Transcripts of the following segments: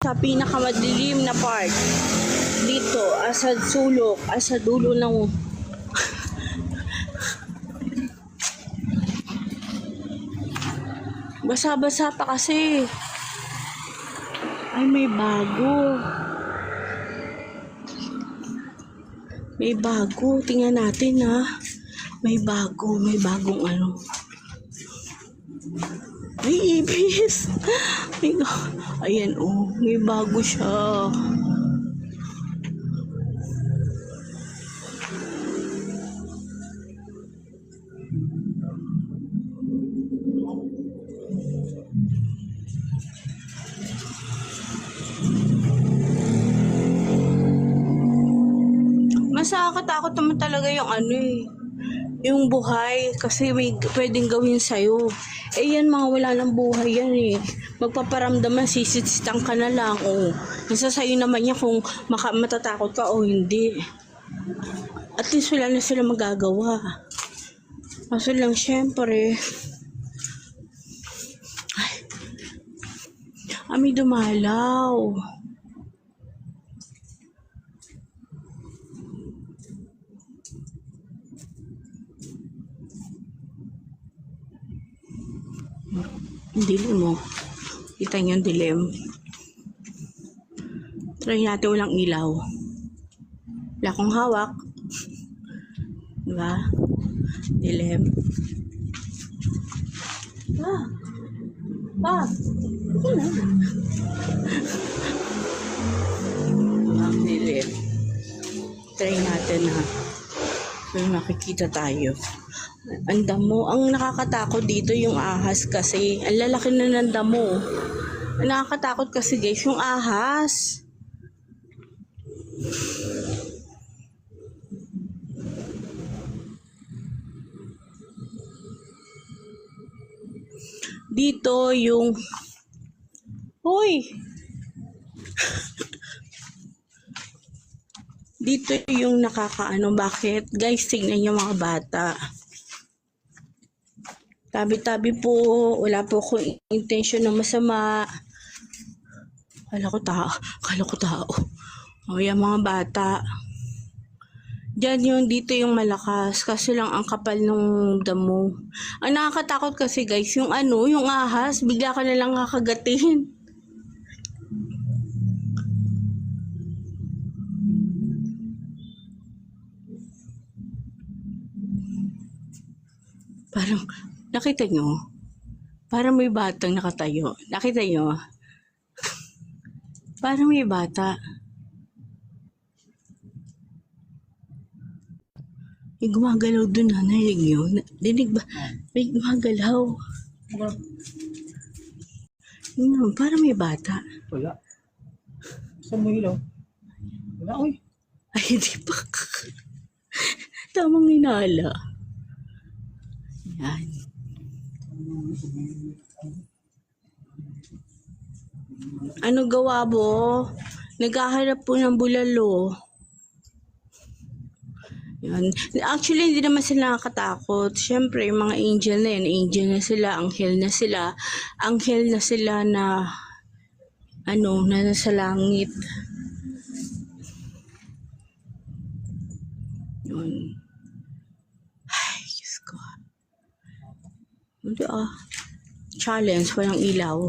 Sa pinakamadilim na part dito, sa sulok, sa dulo ng basa-basa pa kasi. Ay, may bago. May bago. Tingnan natin, ha. May bago. May bagong ano. May ibis. Ayan, oh. May bago siya. Mas nakakatakot naman talaga yung ano eh. Yung buhay. Kasi may pwedeng gawin sa'yo. Eh yan, mga wala ng buhay yan eh. Magpaparamdaman, sisitsitang ka na lang. Oh. Nasa sa'yo naman yan kung matatakot ka o hindi. At least wala na sila magagawa. Kaso lang, syempre. May dumalaw. Dilim mo. Kita niyo yung dilim. Try natin walang ilaw. Wala akong hawak. Diba? Dilim. Ang dilim. Try natin ha. So makikita tayo. Ang damo. Ang nakakatakot dito yung ahas kasi. Ang lalaki na ng damo. Ang nakakatakot kasi guys, yung ahas. Dito yung... Hoy! Dito yung nakakaano. Bakit? Guys, tingnan niyo mga bata. Tabi-tabi po, wala po akong intention na masama. Kala ko tao. O yan mga bata. Diyan yung dito yung malakas. Kasi lang ang kapal ng damo. Ang nakakatakot kasi guys, yung ano, yung ahas, bigla ka na lang kakagatin. Parang, nakita nyo? Parang may batang nakatayo. Nakita nyo? Parang may bata. May gumagalaw dun na. Narinig nyo? Dinig ba? May gumagalaw. Yun, parang may bata. Wala. Saan mo ilaw? Wala, oy. Ay, di pa. Tamang hinala. Yan. Ano gawa mo? Naghahanap po ng bulalo. Yan. Actually, hindi naman sila nakakatakot. Siyempre, yung mga angel na yan. Angel na sila, anghel na sila. Anghel na sila na ano, na nasa langit. Yun. Ay, Diyos ko. Hindi challenge, walang ilaw.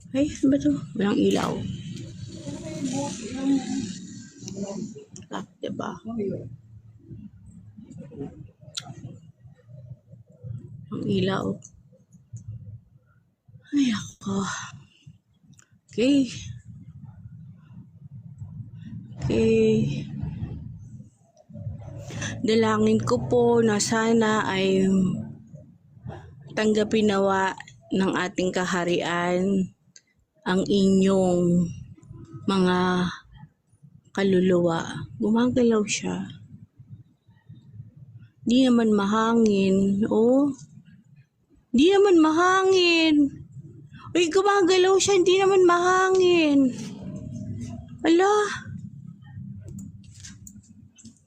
Ay, ano ba ito? Walang ilaw. Diba? Ang ilaw. Ay, ako. Okay. Dalangin ko po na sana ay tanggapin nawa ng ating kaharian ang inyong mga kaluluwa. Gumagalaw siya. Di naman mahangin. Oh. Di naman mahangin. Uy, gumagalaw siya. Di naman mahangin. Ala.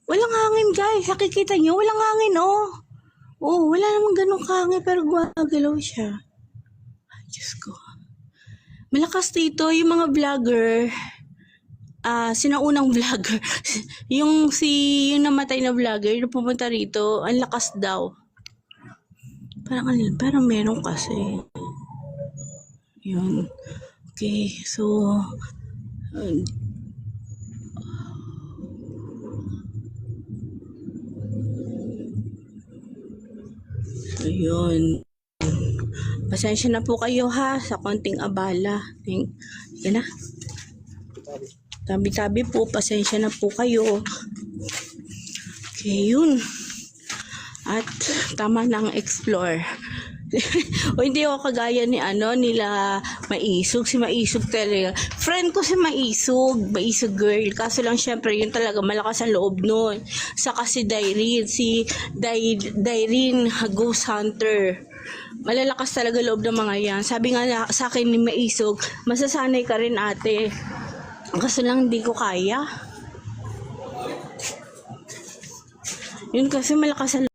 Walang hangin guys. Nakikita niyo? Walang hangin oh. Oh, wala namang ganun kahangin pero gumagalaw siya. Ay, Diyos ko. Malakas dito yung mga vlogger. Sinaunang vlogger. yung namatay na vlogger, yung pumunta rito, ang lakas daw. Parang meron kasi. Yun. Okay, so yun. Pasensya na po kayo ha sa konting abala. Yan na. Tabi-tabi po, pasensya na po kayo. Okay, yun. At tama na ang explore. O hindi ako kagaya ni nila Maisog. Si Maisog talaga. Friend ko si Maisog girl. Kaso lang syempre yun talaga malakas ang loob nun. Saka si Dyrene. Si Dyrene Ghost Hunter. Malalakas talaga loob ng mga yan. Sabi nga sa akin ni Maisog, masasanay ka rin ate. Kaso lang hindi ko kaya. Yun kasi malakas ang